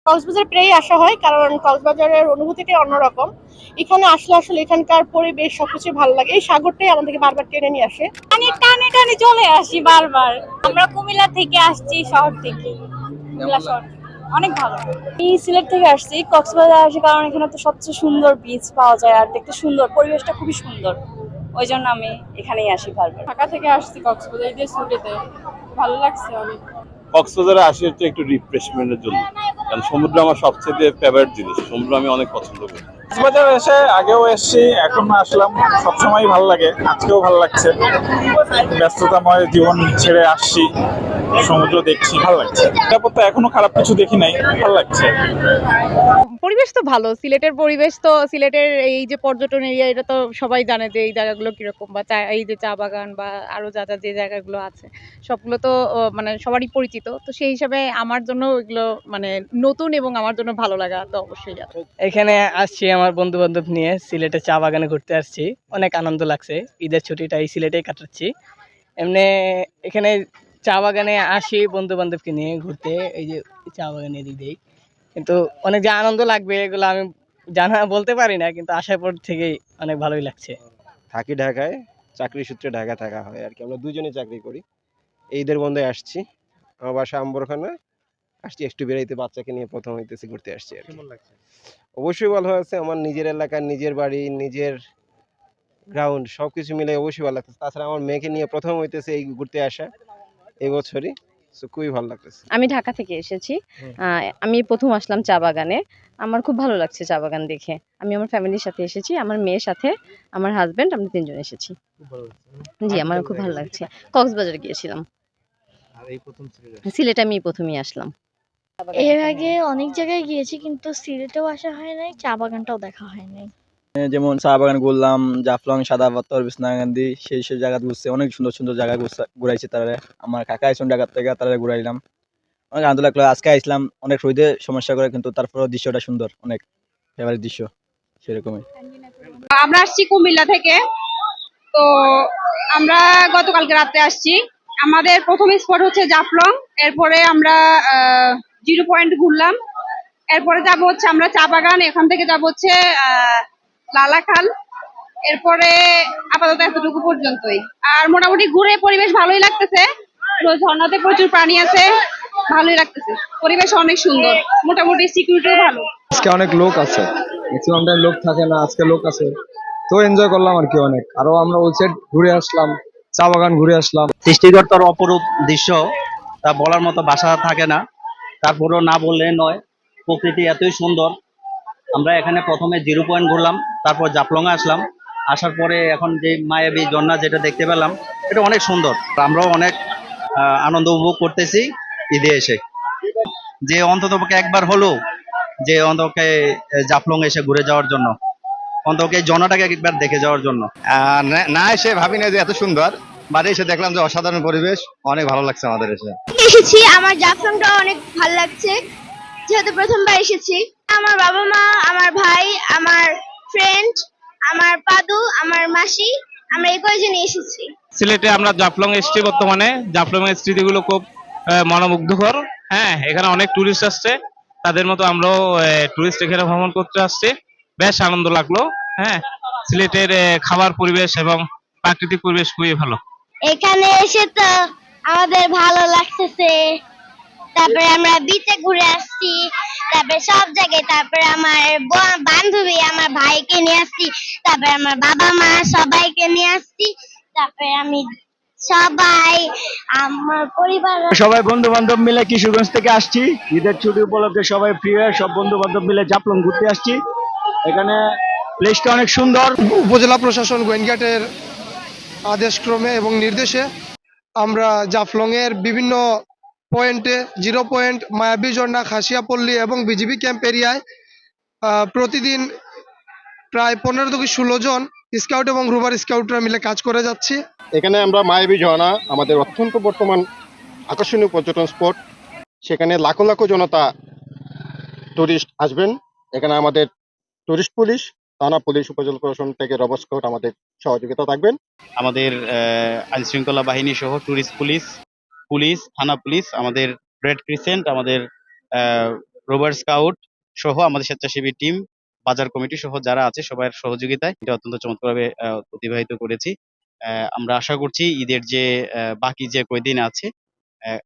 কক্সবাজার প্রায়ই আসা হয়, কারণ কক্সবাজারের অনুভূতিটাই অন্যরকম। এখানে আসলে আসলে এখানকার পরিবেশ সবকিছু ভালো লাগে। এই সাগরটাই আমাদেরকে বারবার টেনে নিয়ে আসে। আমি টানে টানে চলে আসি বারবার। আমরা কুমিল্লা থেকে আসছি, শহর থেকে, কুমিল্লা শহর থেকে। অনেক ভালো। আমি সিলেট থেকে আসছি, কক্সবাজার আসি কারণ এখানে তো সবচেয়ে সুন্দর বিচ পাওয়া যায় আর দেখতে সুন্দর, পরিবেশটা খুবই সুন্দর, ওই জন্য আমি এখানেই আসি বারবার। ঢাকা থেকে আসছি কক্সবাজার ঈদের ছুটিতে, ভালো লাগছে অনেক। কক্সবাজারে আসি হচ্ছে একটু রিফ্রেশমেন্টের জন্য, কারণ সমুদ্র আমার সবচেয়ে ফেভারিট জিনিস। সমুদ্র আমি অনেক পছন্দ করি। কক্সবাজার এসে আগেও এসেছি, এখন আসলাম, সবসময় ভালো লাগে, আজকেও ভালো লাগছে। ব্যস্ততাময় জীবন ছেড়ে আসছি, সমুদ্র দেখছি, ভালো লাগছে। নিরাপত্তা এখনো খারাপ কিছু দেখি নাই, ভালো লাগছে। পরিবেশ তো ভালো, সিলেটের পরিবেশ তো, সিলেটের এই যে পর্যটন এরিয়া, এটা তো সবাই জানে যে এই জায়গাগুলো কিরকম, বা এই যে চা বাগান বা আরো যা যা যে জায়গাগুলো আছে সবগুলো তো মানে সবারই পরিচিত। তো সেই হিসাবে আমার জন্য এগুলো মানে নতুন এবং আমার জন্য ভালো লাগা তো অবশ্যই আছে। এখানে আসছি আমার বন্ধু বান্ধব নিয়ে, সিলেটে চা বাগানে ঘুরতে আসছি, অনেক আনন্দ লাগছে। ঈদের ছুটিটা এই সিলেটেই কাটাচ্ছি। এমনি এখানে চা বাগানে আসি বন্ধু বান্ধবকে নিয়ে ঘুরতে, এই যে চা বাগানে দিই, কিন্তু অনেক যে আনন্দ লাগবে এগুলো আমি বলতে পারি না, কিন্তু আসার পর থেকেই অনেক ভালোই লাগছে। থাকি ঢাকায়, চাকরি সূত্রে ঢাকা থাকা হয় আর কি। আমরা দুজনে চাকরি করি। ঈদের বন্ধে আসছি, আমার বাসা আম্বরখানা। আসছি একটু বেড়াইতে, বাচ্চাকে নিয়ে প্রথম হইতেছি, ঘুরতে আসছি আর কি। অবশ্যই ভালো হয়েছে। আমার নিজের এলাকা, নিজের বাড়ি, নিজের গ্রাউন্ড সবকিছু মিলে অবশ্যই ভালো লাগতেছে। তাছাড়া আমার মেয়েকে নিয়ে প্রথম হইতেছে এই ঘুরতে আসা এই বছরই, তো খুবই ভালো লাগতেছে। আমি ঢাকা থেকে এসেছি। আমি প্রথম আসলাম চা বাগানে। আমার খুব ভালো লাগছে চা বাগান দেখে। আমি আমার ফ্যামিলির সাথে এসেছি, আমার মেয়ের সাথে, আমার হাজবেন্ড, আমরা তিনজন এসেছি। জি, আমার খুব ভালো লাগছে। কক্সবাজার গিয়েছিলাম। সিলেটে আমি প্রথমেই আসলাম। এর আগে অনেক জায়গায় গিয়েছি, কিন্তু সিলেটেও আসা হয় নাই, চা বাগানটাও দেখা হয় নাই। যেমন চা বাগান ঘুরলাম, জাফলং, সাদা পাথর, বিছনাকান্দি, সেই সেই জায়গা ঘুরছে, অনেক সুন্দর সুন্দর জায়গা ঘুরাইছে তারা। আমার কাকা আইসন জায়গা থেকে তারা ঘুরাইলাম, অনেক আনন্দ লাগলো। আজকে আসলাম, অনেক রোদে সমস্যা করে, কিন্তু তারপরে দৃশ্যটা সুন্দর, অনেক ফেভারিট দৃশ্য সেরকমই। আমরা আসছি কুমিল্লা থেকে, তো আমরা গতকালকে রাতে আসছি। আমাদের প্রথম স্পট হচ্ছে জাফলং, এরপরে আমরা 0 পয়েন্ট ঘুরলাম, এরপরে যাব হচ্ছে আমরা চা বাগান, এখান থেকে যাব হচ্ছে লালাখাল, এরপরে আপাতত এতটুকু পর্যন্তই। আর মোটামুটি ঘুরে পরিবেশ ভালোই লাগতেছে, ঝর্ণাতে প্রচুর প্রাণী আছে, ভালোই লাগতেছে, পরিবেশ অনেক সুন্দর, মোটামুটি সিকিউরিটিও ভালো। আজকে অনেক লোক আছে, ম্যাক্সিমাম টাইম লোক থাকে না, আজকে লোক আছে, তো এনজয় করলাম আর কি অনেক। আরো আমরা ওই সাইড ঘুরে আসলাম, চা বাগান ঘুরে আসলাম। সৃষ্টিকর্তার অপরূপ দৃশ্য, তা বলার মতো ভাষা থাকে না, তারপরেও না বললে নয়। প্রকৃতি এতই সুন্দর। আমরা এখানে প্রথমে 0 পয়েন্ট ঘুরলাম, তারপর জাফলংয়ে আসলাম, আসার পরে এখন যে মায়াবী ঝর্ণা যেটা দেখতে পেলাম, এটা অনেক সুন্দর। আমরাও অনেক আনন্দ উপভোগ করতেছি ঈদে এসে। যে অন্ততপক্ষে একবার হলো, যে অন্তকে জাফলং এসে ঘুরে যাওয়ার জন্য, অন্তকে ঝর্ণাটাকে একবার দেখে যাওয়ার জন্য। না এসে ভাবি না যে এত সুন্দর, বাড়ি এসে দেখলাম যে অসাধারণ পরিবেশ, অনেক ভালো লাগছে আমাদের এসে। এসেছি, আমার জাফলংটা অনেক ভালো লাগছে, যেহেতু প্রথমবার এসেছি। আমার বাবা মা, আমার ভাই, আমার ফ্রেন্ড, আমার পাদু, আমার মাসি, আমরা এই কয়জনই এসেছি। সিলেটে আমরা জাফলং এসেছি বর্তমানে। জাফলং এর স্মৃতিগুলো খুব মনোমুগ্ধকর। হ্যাঁ, এখানে অনেক টুরিস্ট আসছে, তাদের মতো আমরাও টুরিস্ট এখানে ভ্রমণ করতে আসছি, বেশ আনন্দ লাগলো। হ্যাঁ, সিলেটের খাবার পরিবেশ এবং প্রাকৃতিক পরিবেশ খুবই ভালো। এখানে এসে তো আমাদের ভালো লাগতেছে, তারপরে আমরা বিচে ঘুরে আসছি, তারপরে সব জায়গায়, তারপরে আমার বান্ধবী, আমার ভাইকে নিয়ে আসছি, তারপরে আমার বাবা মা সবাইকে নিয়ে আসছি, তারপরে আমি সবাই আমার পরিবার সবাই বন্ধু বান্ধব মিলে কিশোরগঞ্জ থেকে আসছি, ঈদের ছুটি উপলক্ষে সবাই ফ্রি হয়ে সব বন্ধু বান্ধব মিলে জাফলং ঘুরতে আসছি। এখানে প্লেসটা অনেক সুন্দর। উপজেলা প্রশাসন গোয়েন্দাঘাটের আদেশক্রমে এবং নির্দেশে আমরা জাফলং এর বিভিন্ন পয়েন্টে, 0 পয়েন্ট, মায়াবী ঝর্ণা, খাসিয়াপল্লী এবং বিজিবি ক্যাম্প এরিয়ায় প্রতিদিন প্রায় 15 থেকে 16 জন স্কাউট এবং রুবার স্কাউটরা মিলে কাজ করে যাচ্ছি। এখানে আমরা মায়াবী ঝর্ণা, আমাদের অত্যন্ত বর্তমান আকর্ষণীয় পর্যটন স্পট। সেখানে লাখো লাখো জনতা টুরিস্ট আসবেন। এখানে আমাদের টুরিস্ট পুলিশ, থানা পুলিশ, উপজেলা প্রশাসন থেকে রব স্কাউট আমাদের সহযোগিতা থাকবেন। আমাদের আইন শৃঙ্খলা বাহিনী সহ টুরিস্ট পুলিশ, থানা পুলিশ, আমাদের রেড ক্রিসেন্ট, আমাদের রোভার স্কাউট সহ আমাদের স্বেচ্ছাসেবী টিম, বাজার কমিটি সহ যারা আছে সবার সহযোগিতায় এটা অত্যন্ত চমৎকারভাবে অতিবাহিত করেছি। আমরা আশা করছি ঈদের যে বাকি যে কয়দিন আছে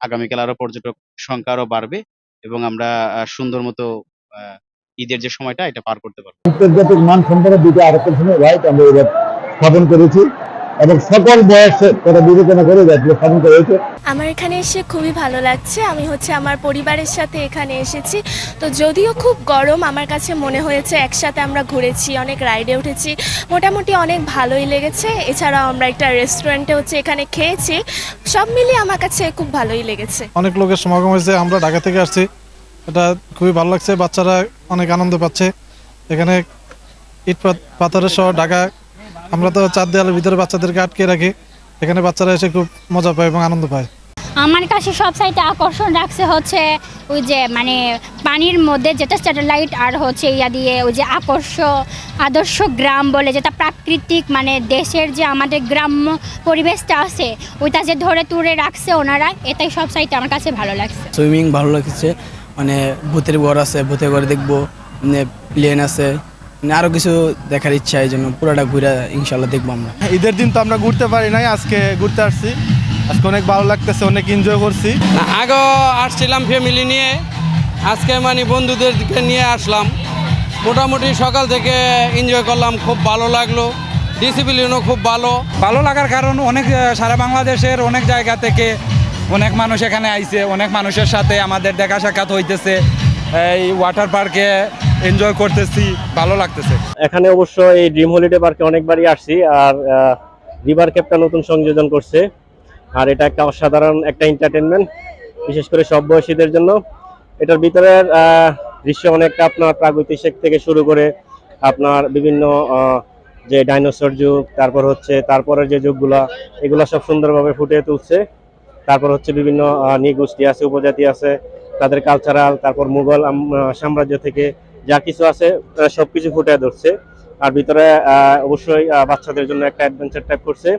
আগামীকাল আরো পর্যটক সংখ্যা আরো বাড়বে এবং আমরা সুন্দর মতো ঈদের যে সময়টা এটা পার করতে পারবো। আন্তর্জাতিক মান সম্পন্ন দুটো আকর্ষণীয় রাইড আমরা এবার স্থাপন করেছি এবং সকল বয়সের কথা বিবেচনা করে রাইডগুলো স্থাপন করা হয়েছে। আমার এখানে এসে খুবই ভালো লাগছে। আমি আমার পরিবারের সাথে এখানে এসেছি। তো যদিও খুব গরম, আমার কাছে মনে হয়েছে একসাথে আমরা ঘুরেছি, অনেক রাইডে উঠেছি, মোটামুটি অনেক ভালোই লেগেছে। এছাড়াও আমরা একটা রেস্টুরেন্টে এখানে খেয়েছি, সব মিলিয়ে আমার কাছে খুব ভালোই লেগেছে। অনেক লোকের সমাগম হয়েছে, আমরা ঢাকা থেকে আসছি, এটা খুবই ভালো লাগছে। বাচ্চারা অনেক আনন্দ পাচ্ছে এখানে। ইট পাথরের সহ ঢাকা, আমরা তো 4 দেওয়ালের ভিতরে বাচ্চাদেরকে আটকে রাখি, এখানে বাচ্চারা এসে খুব মজা পায় এবং আনন্দ পায়। আমার কাছে সব সাইডে আকর্ষণ রাখছে ওই যে মানে পানির মধ্যে যেটা স্যাটেলাইট আর ইয়া দিয়ে ওই যে আদর্শ গ্রাম বলে, যেটা প্রাকৃতিক মানে দেশের যে আমাদের গ্রাম্য পরিবেশটা আছে ওইটা যে ধরে তুলে রাখছে ওনারা, এটাই সব সাইডে আমার কাছে ভালো লাগছে। সুইমিং ভালো লাগছে, মানে ভূতের ঘর আছে, ভূতের ঘর দেখবো, প্লেন আছে, আরো কিছু দেখার ইচ্ছা, এই জন্য পুরোটা ঘুরে ইনশাল্লাহ দেখবো আমরা। ঈদের দিন তো আমরা ঘুরতে পারি নাই, আজকে ঘুরতে আসছি, আজকে অনেক ভালো লাগতেছে, অনেক এনজয় করছি। আগে আসছিলাম ফ্যামিলি নিয়ে, আজকে মানে বন্ধুদেরকে নিয়ে আসলাম। মোটামুটি সকাল থেকে এনজয় করলাম, খুব ভালো লাগলো, ডিসিপ্লিনও খুব ভালো লাগার কারণ অনেক সারা বাংলাদেশের অনেক জায়গা থেকে অনেক মানুষ এখানে আইছে, অনেক মানুষের সাথে আমাদের দেখা সাক্ষাৎ হইতেছে, এই ওয়াটার পার্কে এনজয় করতেছি, ভালো লাগতেছে। এখানে অবশ্য এই ড্রিম হলিডে পার্কে অনেকবারই আসছি, আর রিভার ক্যাপটা নতুন সংযোজন করছে, আর এটা একটা অসাধারণ একটা এন্টারটেনমেন্ট, বিশেষ করে সব বয়সীদের জন্য। এটার ভিতরের দৃশ্য অনেকটা আপনার প্রাগৈতিহাসিক থেকে শুরু করে আপনার বিভিন্ন যে ডাইনোসর যুগ, তারপরের যে যুগগুলা, এগুলা সব সুন্দরভাবে ফুটিয়ে তুলছে। তারপর বিভিন্ন নৃগোষ্ঠী আছে, উপজাতি আছে, তাদের কালচারাল, তারপর মুঘল সাম্রাজ্য থেকে যা কিছু আছে সবকিছু ফুটিয়ে ধরছে। আর ভিতরে অবশ্যই বাচ্চাদের জন্য একটা অ্যাডভেঞ্চার টাইপ করছে,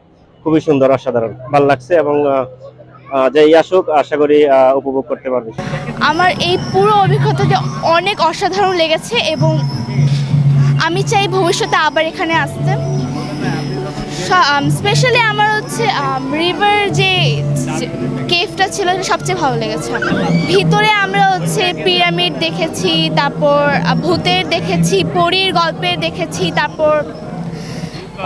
খুবই সুন্দর, অসাধারণ, ভালো লাগছে এবং যেই আসুক আশা করি উপভোগ করতে পারবে। আমার এই পুরো অভিজ্ঞতাটা অনেক অসাধারণ লেগেছে এবং আমি চাই ভবিষ্যতে আবার এখানে আসতে। স্পেশালি আমার রিভার যে কেভটা ছিল সবচেয়ে ভালো লেগেছে। ভিতরে আমরা পিরামিড দেখেছি, তারপর ভূতের দেখেছি, পরীর গল্পের দেখেছি, তারপর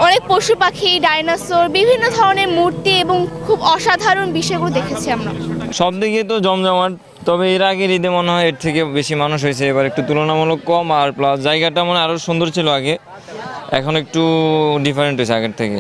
অনেক পশু পাখি, ডাইনোসর, বিভিন্ন ধরনের মূর্তি এবং খুব অসাধারণ বিষয়গুলো দেখেছি আমরা। সব দিকে তো জমজমাট, তবে এর আগের ঈদে মনে হয় এর থেকে বেশি মানুষ হয়েছে, এবার একটু তুলনামূলক কম, আর প্লাস জায়গাটা মনে আরও সুন্দর ছিল আগে, এখন একটু ডিফারেন্ট হয়েছে আগের থেকে।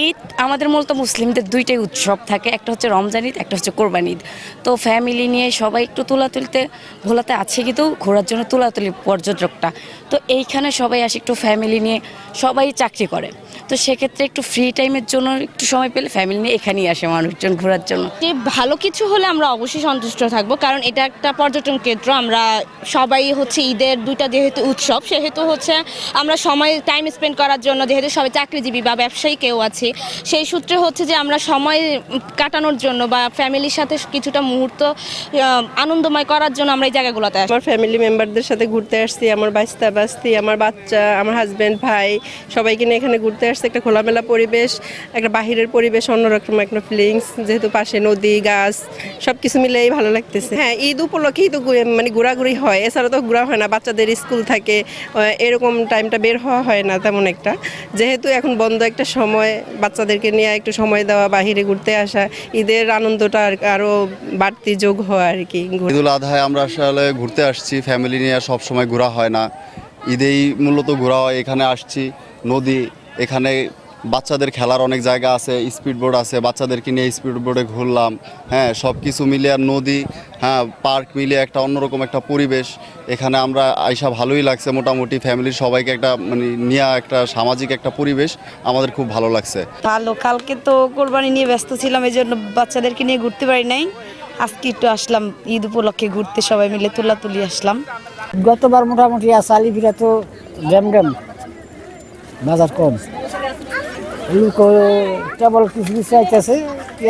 ঈদ আমাদের মূলত মুসলিমদের দুইটাই উৎসব থাকে, একটা হচ্ছে রমজান ঈদ, একটা হচ্ছে কোরবানি ঈদ। তো ফ্যামিলি নিয়ে সবাই একটু তুলাতুলিতে ভোলাতে আছে, কিন্তু ঘোরার জন্য তুলাতুলি পর্যটকটা, তো এইখানে সবাই আসে একটু ফ্যামিলি নিয়ে, সবাই চাকরি করে, তো সেক্ষেত্রে একটু ফ্রি টাইমের জন্য একটু সময় পেলে ফ্যামিলি নিয়ে এখানেই আসে মানুষজন ঘোরার জন্য। যে ভালো কিছু হলে আমরা অবশ্যই সন্তুষ্ট থাকবো, কারণ এটা একটা পর্যটন কেন্দ্র। আমরা সবাই ঈদের দুইটা যেহেতু উৎসব, সেহেতু আমরা সময় টাইম স্পেন্ড করার জন্য, যেহেতু সবাই চাকরিজীবী বা ব্যবসায়ী কেউ আছে, সেই সূত্রে যে আমরা সময় কাটানোর জন্য বা ফ্যামিলির সাথে কিছুটা মুহূর্ত আনন্দময় করার জন্য আমরা এই জায়গাগুলোতে আসি। আমার ফ্যামিলি মেম্বারদের সাথে ঘুরতে আসছি, আমার বাস্তি, আমার বাচ্চা, আমার হাজব্যান্ড, ভাই, সবাইকে নিয়ে এখানে ঘুরতে আসছি। একটা খোলামেলা পরিবেশ, একটা বাহিরের পরিবেশ, অন্যরকম একটা ফিলিংস, যেহেতু পাশে নদী, গাছ, সবকিছু মিলেই ভালো লাগতেছে। হ্যাঁ, ঈদ উপলক্ষেই তো মানে ঘোরাঘুরি হয়, এছাড়া তো ঘোরা হয় না, বাচ্চাদের স্কুল থাকে, এরকম টাইমটা বের হওয়া হয় না তেমন একটা। যেহেতু এখন বন্ধ একটা সময়, বাচ্চাদেরকে নিয়ে একটু সময় দেওয়া, বাহিরে ঘুরতে আসা, ঈদের আনন্দটা আরো বাড়তি যোগ হয় আর কি। ঈদুল আজহায় আমরা আসলে ঘুরতে আসছি, ফ্যামিলি নিয়ে সব সময় ঘোরা হয় না, ঈদেই মূলত ঘোরা হয়। এখানে আসছি, নদী, এখানে বাচ্চাদের খেলার অনেক জায়গা আছে, স্পিড বোর্ড আছে, বাচ্চাদেরকে নিয়ে স্পিড বোর্ডে ঘুরলাম। হ্যাঁ, সব কিছু মিলে, আর নদী, হ্যাঁ, পার্ক মিলে একটা অন্যরকম একটা পরিবেশ। এখানে আমরা আইসা ভালোই লাগছে, মোটামুটি ফ্যামিলির সবাইকে একটা মানে নিয়ে একটা সামাজিক একটা পরিবেশ আমাদের খুব ভালো লাগছে। ভালো, কালকে তো কোরবানি নিয়ে ব্যস্ত ছিলাম, এই জন্য বাচ্চাদেরকে নিয়ে ঘুরতে পারি নাই, আজকে একটু আসলাম ঈদ উপলক্ষে ঘুরতে, সবাই মিলে তুলাতুলি আসলাম। গতবার মোটামুটি আলিভিরা তো ড্যাম বাজার কম, লোক কেবল কিছু কিছু আইতেছে,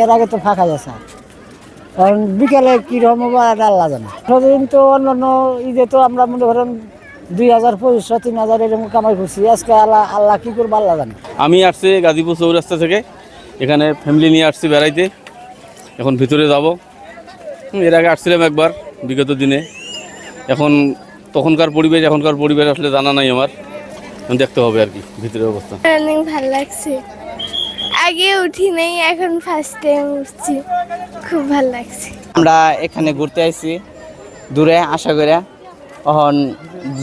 এর আগে তো ফাঁকা যাচ্ছে। ঈদ উপলক্ষে ঘুরতে সবাই মিলে তুলাতুলি আসলাম। ঈদ উপলক্ষে ঘুরতে আসলাম, মোটামুটি আসালি ভিড়া তো ড্যাম বাজার কম, লোক কেবল কিছু কিছু আইতেছে, এর আগে তো ফাঁকা যাচ্ছে। কারণ বিকেলে কীরকম হবে আর আল্লাহ জানে। প্রতিদিন তো অন্যান্য ঈদে তো আমরা মনে করেন 2000, 2500, 3000 এরকম কামাই করছি। আজকে আল্লাহ কী করবো আল্লাহ জানে। আমি আসছি গাজীপুর চৌরাস্তা থেকে, এখানে ফ্যামিলি নিয়ে আসছি বেড়াইতে। এখন ভিতরে যাব। এর আগে আসছিলাম একবার বিগত দিনে। এখন তখনকার পরিবেশ এখনকার পরিবেশ আসলে জানা নাই আমার, দেখতে হবে আর কি ভিতরের অবস্থা। অনেক ভালো লাগছে, আগে উঠি নাই, এখন ফার্স্ট টাইম উঠছি, খুব ভালো লাগছে। আমরা এখানে ঘুরতে আইছি দূরে আশা করে, এখন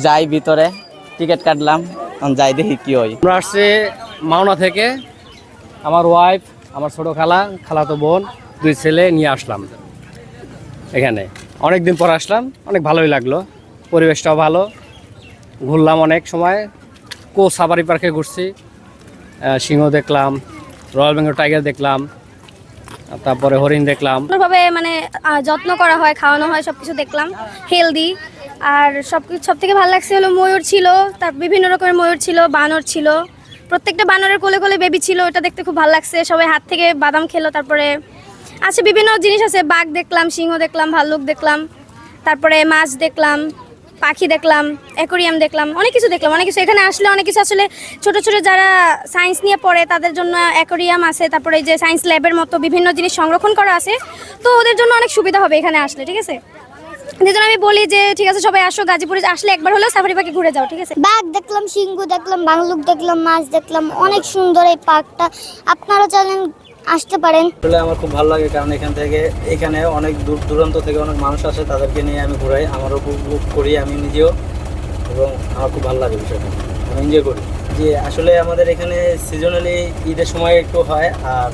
যাই ভিতরে, টিকিট কাটলাম, এখন যাই দেখি কি হয়। আমরা আসছি মাওনা থেকে, আমার ওয়াইফ, আমার ছোট খালাতো বোন, 2 ছেলে নিয়ে আসলাম এখানে। অনেক দিন পর আসলাম, অনেক ভালোই লাগলো, পরিবেশটাও ভালো, ঘুরলাম অনেক সময়। সাফারি পার্কে ঘুরছি, সিংহ দেখলাম, রয়্যাল বেঙ্গল টাইগার দেখলাম, তারপরে হরিণ দেখলাম। ভাবে মানে যত্ন করা হয়, খাওয়ানো হয়, সবকিছু দেখলাম হেলদি। আর সব থেকে ভালো লাগছে হলো ময়ূর ছিল, তার বিভিন্ন রকমের ময়ূর ছিল, বানর ছিল, প্রত্যেকটা বানরের কোলে কোলে বেবি ছিল, ওটা দেখতে খুব ভালো লাগছে। সবাই হাত থেকে বাদাম খেলো। তারপরে আছে বিভিন্ন জিনিস আছে, বাঘ দেখলাম, সিংহ দেখলাম, ভাল্লুক দেখলাম, তারপরে মাছ দেখলাম, পাখি দেখলাম, অ্যাকোরিয়াম দেখলাম, অনেক কিছু দেখলাম, অনেক কিছু। এখানে আসলে অনেক কিছু, আসলে ছোট ছোট যারা সায়েন্স নিয়ে পড়ে তাদের জন্য অ্যাকোরিয়াম আছে, তারপরে এই যে সায়েন্স ল্যাবের মতো বিভিন্ন জিনিস সংরক্ষণ করা আছে, তো ওদের জন্য অনেক সুবিধা হবে এখানে আসলে, ঠিক আছে। এই জন্য আমি বলি যে ঠিক আছে সবাই আসো, গাজীপুরে আসলে একবার হলেও সাফারি পার্কে ঘুরে যাও, ঠিক আছে। বাঘ দেখলাম, সিংহ দেখলাম, ভাল্লুক দেখলাম, মাছ দেখলাম, অনেক সুন্দর এই পার্কটা, আপনারা চাইলেন আসতে পারেন। আসলে আমার খুব ভালো লাগে, কারণ এখানে অনেক দূর দূরান্ত থেকে অনেক মানুষ আসে, তাদেরকে নিয়ে আমি ঘুরাই, আমারও উপভোগ করি আমি নিজেও, এবং আমার খুব ভালো লাগে বিষয়টা, আমি এনজয় করি। যে আসলে আমাদের এখানে সিজনালি ঈদের সময় একটু হয়, আর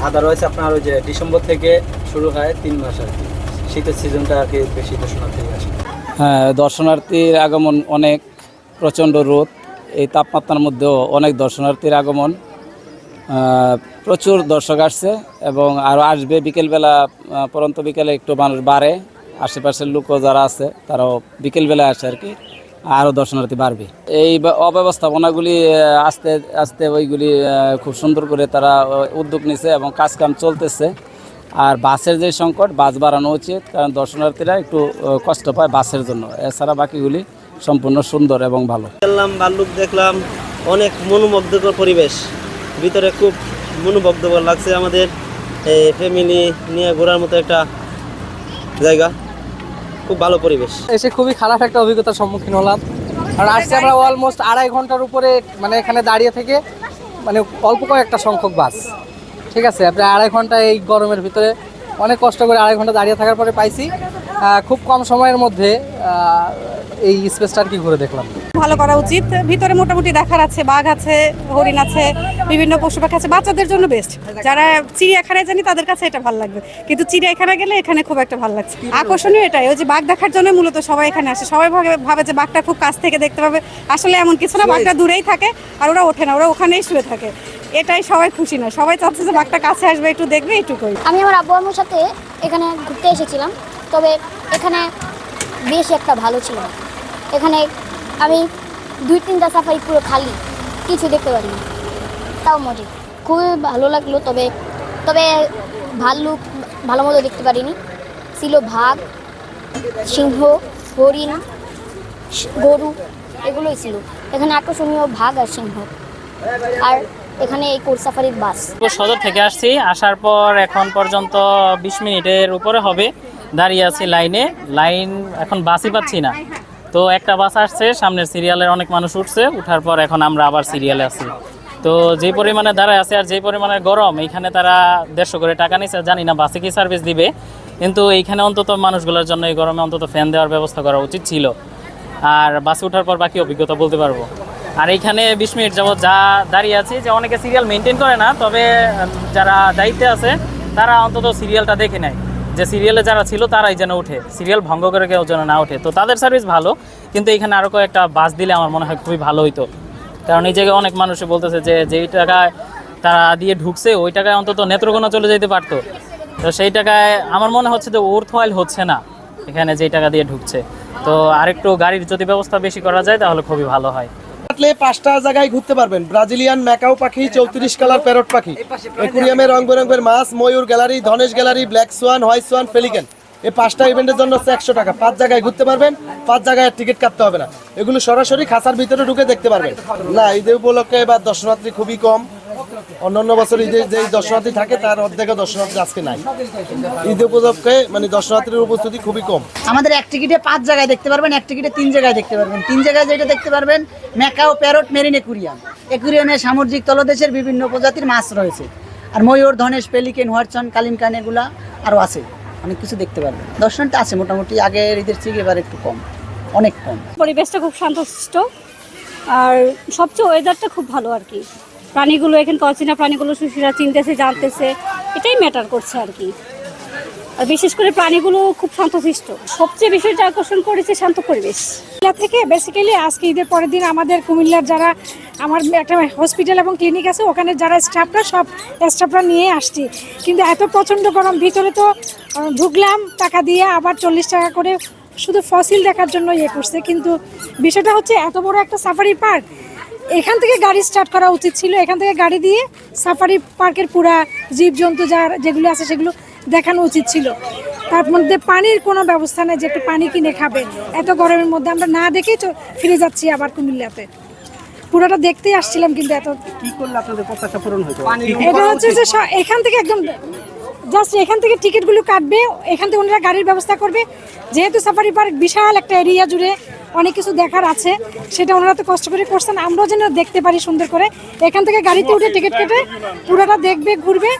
আদারওয়াইজ আপনার ওই যে ডিসেম্বর থেকে শুরু হয় 3 মাস আর কি, শীতের সিজনটা আর কি বেশি দর্শনার্থী আসে। হ্যাঁ, দর্শনার্থীর আগমন অনেক, প্রচণ্ড রোদ, এই তাপমাত্রার মধ্যেও অনেক দর্শনার্থীর আগমন, প্রচুর দর্শক আসছে এবং আরও আসবে। বিকেলবেলা পরন্ত বিকেলে একটু মানুষ বাড়ে, আশেপাশের লোকও যারা আছে তারাও বিকেলবেলা আসে আর কি, আরও দর্শনার্থী বাড়বে। এই অব্যবস্থাপনাগুলি আস্তে আস্তে ওইগুলি খুব সুন্দর করে তারা উদ্যোগ নিছে এবং কাজকাম চলতেছে। আর বাসের যে সংকট, বাস বাড়ানো উচিত, কারণ দর্শনার্থীরা একটু কষ্ট পায় বাসের জন্য, এছাড়া বাকিগুলি সম্পূর্ণ সুন্দর এবং ভালো। দেখলাম ভাল্লুক দেখলাম, অনেক মনোমুগ্ধকর পরিবেশ, ভিতরে খুব মনোমুগ্ধকর লাগছে। আমাদের এই ফ্যামিলি নিয়ে ঘোরার মতো একটা জায়গা, খুব ভালো পরিবেশ। এসে খুবই খারাপ একটা অভিজ্ঞতার সম্মুখীন হলাম, কারণ আজকে আমরা অলমোস্ট 2.5 ঘন্টার উপরে মানে এখানে দাঁড়িয়ে থেকে, মানে অল্প কয়েকটা সংখ্যক বাস, ঠিক আছে, আপনি 2.5 ঘন্টা এই গরমের ভিতরে অনেক কষ্ট করে 2.5 ঘন্টা দাঁড়িয়ে থাকার পরে পাইছি। খুব কম সময়ের মধ্যে এই স্পেসটা আর কি ঘুরে দেখলাম। ভালো করা উচিত, ভিতরে মোটামুটি দেখার আছে, বাঘ আছে, হরিণ আছে, বিভিন্ন পশু পাখি আছে, বাচ্চাদের জন্য বেস্ট। যারা চিড়িয়াখানায় জানি তাদের কাছে এটা ভালো লাগবে, কিন্তু চিড়িয়াখানা গেলে এখানে খুব একটা ভালো লাগছে। আকর্ষণীয় এটাই, ওই যে বাঘ দেখার জন্য মূলত সবাই এখানে আসে। সবাই ভাবে যে বাঘটা খুব কাছ থেকে দেখতে পাবে, আসলে এমন কিছু না, বাঘটা দূরেই থাকে আর ওরা ওঠে না, ওরা ওখানেই শুয়ে থাকে। এটাই সবাই খুশি না, সবাই চাচ্ছে যে বাঘটা কাছে আসবে, একটু দেখবে, এইটুকুই। আমি আমার আব্বু আম্মুর সাথে এখানে ঘুরতে এসেছিলাম, তবে এখানে বেশ একটা ভালো ছিল না। এখানে আমি 2-3টা সাফারি পুরো খালি, কিছু দেখতে পারিনি, তাও মজা, খুবই ভালো লাগলো। তবে ভাল্লুক ভালো মতো দেখতে পারিনি, ছিল বাঘ, সিংহ, হরিণ, গরু, এগুলোই ছিল এখানে আকর্ষণীয়, বাঘ আর সিংহ। আর এখানে এই কোর্স সাফারির বাস। সদর থেকে আসছি, আসার পর এখন পর্যন্ত 20 মিনিটের উপরে হবে দাঁড়িয়ে আছি লাইন, এখন বাসই পাচ্ছি না। তো একটা বাস আসছে, সামনের সিরিয়ালের অনেক মানুষ উঠছে, উঠার পর এখন আমরা আবার সিরিয়ালে আছি। তো যে পরিমাণে দাঁড়ায় আছে আর যে পরিমাণে গরম, এইখানে তারা 150 করে টাকা নিচ্ছে, জানি না বাসে কি সার্ভিস দিবে, কিন্তু এইখানে অন্তত মানুষগুলোর জন্য এই গরমে অন্তত ফ্যান দেওয়ার ব্যবস্থা করা উচিত ছিল। আর বাসে ওঠার পর বাকি অভিজ্ঞতা বলতে পারবো। আর এইখানে 20 মিনিট যাবত যা দাঁড়িয়ে আছি, যে অনেকে সিরিয়াল মেনটেন করে না, তবে যারা দায়িত্বে আছে তারা অন্তত সিরিয়ালটা দেখে নেয়, যে সিরিয়ালে যারা ছিল তারাই যেন ওঠে, সিরিয়াল ভঙ্গ করে কেউ যেন না ওঠে। তো তাদের সার্ভিস ভালো, কিন্তু এখানে আরও কয়েকটা বাস দিলে আমার মনে হয় খুবই ভালো হইতো। কারণ এই জায়গায় অনেক মানুষই বলতেছে যে যেই টাকায় তারা দিয়ে ঢুকছে ওই টাকায় অন্তত নেত্রকোনা চলে যেতে পারতো, তো সেই টাকায় আমার মনে হচ্ছে যে ওয়ার্থওয়াইল হচ্ছে না এখানে যেই টাকা দিয়ে ঢুকছে। তো আরেকটু গাড়ির যদি ব্যবস্থা বেশি করা যায় তাহলে খুবই ভালো হয়। হাঁটলে 5টা জায়গায় ঘুরতে পারবেন। ব্রাজিলিয়ান ম্যাকাও পাখি, 34 কালার প্যারট পাখি, অ্যাকুরিয়ামে রং বেরঙের মাছ, ময়ূর গ্যালারি, ধনেশ gallery, black swan, white swan, pelican, এই 5টা ইভেন্টের জন্য হচ্ছে 100 টাকা। 5 জায়গায় ঘুরতে পারবেন, 5 জায়গায় টিকিট কাটতে হবে না। এগুলো সরাসরি খাঁচার ভিতরে ঢুকে দেখতে পারবেন। না, ঈদের উপলক্ষে এবার দর্শনার্থী খুবই কম। অন্যান্য বছর ঈদের যে দর্শনার্থী থাকে তার অর্ধেকও দর্শনার্থী আজকে নাই। ঈদ উপলক্ষে মানে দর্শনার্থীর উপস্থিতি খুবই কম। আমাদের এক টিকিটে 5 জায়গায় দেখতে পারবেন, এক টিকিটে 3 জায়গায় দেখতে পারবেন। 3 জায়গায় যেটা দেখতে পারবেন ম্যাকাও প্যারট মেরিন অ্যাকুরিয়াম। অ্যাকুরিয়ামে সামুদ্রিক তলদেশের বিভিন্ন প্রজাতির মাছ রয়েছে। আর ময়ূর, ধনেশ, পেলিকেন, হোয়াটসন, কালিমকান এগুলা আরও আছে, অনেক কিছু দেখতে পারবেন। দর্শনটা আছে মোটামুটি আগের ঈদের থেকে এবার একটু কম, অনেক কম। পরিবেশটা খুব শান্তশিষ্ট আর সবচেয়ে ওয়েদারটা খুব ভালো আর কি। প্রাণীগুলো এখানকার অচেনা প্রাণীগুলো শিশুরা চিনতেছে, জানতেছে, এটাই ম্যাটার করছে আর কি। আর বিশেষ করে প্রাণীগুলো খুব শান্তশিষ্ট। সবচেয়ে বিষয়টা আকর্ষণ করেছে শান্ত পরিবেশ। কুমিল্লা থেকে বেসিক্যালি আজকে ঈদের পরের দিন আমাদের কুমিল্লার যারা আমার একটা হসপিটাল এবং ক্লিনিক আছে, ওখানে যারা স্টাফরা সব স্টাফরা নিয়ে আসছি। কিন্তু এত প্রচণ্ড গরম, ভিতরে তো ঢুকলাম টাকা দিয়ে, আবার 40 টাকা করে শুধু ফসিল দেখার জন্য করছে। কিন্তু বিষয়টা হচ্ছে এত বড় একটা সাফারি পার্ক, এখান থেকে গাড়ি স্টার্ট করা উচিত ছিল। এখান থেকে গাড়ি দিয়ে সাফারি পার্কের পুরা জীবজন্তু যেগুলো আছে সেগুলো দেখানো উচিত ছিল। তার মধ্যে পানির কোনো ব্যবস্থা নেই যে একটু পানি কিনে খাবে। এত গরমের মধ্যে আমরা না দেখেই ফিরে যাচ্ছি আবার কুমিল্লাতে। পুরোটা দেখতেই আসছিলাম, কিন্তু এত কি করলে আপনাদের প্রত্যাশা পূরণ হতো? এটা হচ্ছে যে এখান থেকে একদম জাস্ট এখান থেকে টিকিটগুলো কাটবে, এখান থেকে ওনারা গাড়ির ব্যবস্থা করবে। যেহেতু সাফারি পার্ক বিশাল একটা এরিয়া জুড়ে অনেক কিছু দেখার আছে, সেটা ওনারা তো কষ্ট করে করছেন, আমরাও যেন দেখতে পারি সুন্দর করে। এখান থেকে গাড়িতে উঠে টিকিট কেটে পুরোটা দেখবে, ঘুরবে।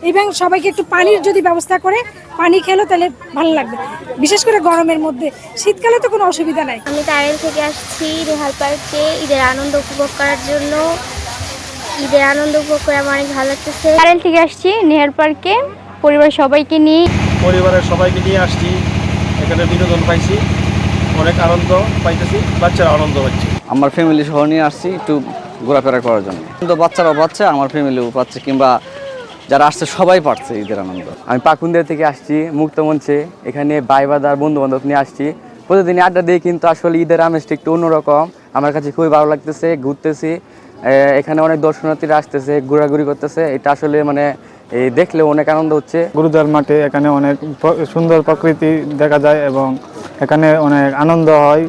এবং সবাইকে একটু পানির যদি ব্যবস্থা করে পানি খেলো তাহলে ভালো লাগবে, বিশেষ করে গরমের মধ্যে। শীতকালে তো কোনো অসুবিধা নাই। আমি টাইরেল থেকে আসছি রেহাল পার্কে ঈদের আনন্দ উপভোগ করার জন্য। ঈদের আনন্দ উপভোগ করে আমার অনেক ভালো লাগতেছে। টাইরেল থেকে আসছি নেহাল পার্কে পরিবার সবাইকে নিয়ে। পরিবারের সবাইকে নিয়ে আসছি, এখানে বিনোদন পাইছি, অনেক আনন্দ পাইতেছি, বাচ্চারা আনন্দ পাচ্ছে। আমার ফ্যামিলি সহ নিয়ে আসছি একটু ঘোরাফেরা করার জন্য। কিন্তু বাচ্চারাও পাচ্ছে, আমার ফ্যামিলিও পাচ্ছে, কিংবা যারা আসছে সবাই পাচ্ছে ঈদের আনন্দ। আমি পাকুন্দিয়া থেকে আসছি মুক্তমঞ্চে, এখানে ভাই বাদার বন্ধু বান্ধব নিয়ে আসছি। প্রতিদিনই আড্ডা দিয়ে, কিন্তু আসলে ঈদের আমেজটা একটু অন্যরকম। আমার কাছে খুবই ভালো লাগতেছে, ঘুরতেছি, এখানে অনেক দর্শনার্থীরা আসতেছে, ঘোরাঘুরি করতেছে। এটা আসলে মানে এই দেখলে অনেক আনন্দ হচ্ছে। গুরুদ্বার মাঠে এখানে অনেক সুন্দর প্রকৃতি দেখা যায় এবং এখানে অনেক আনন্দ হয়।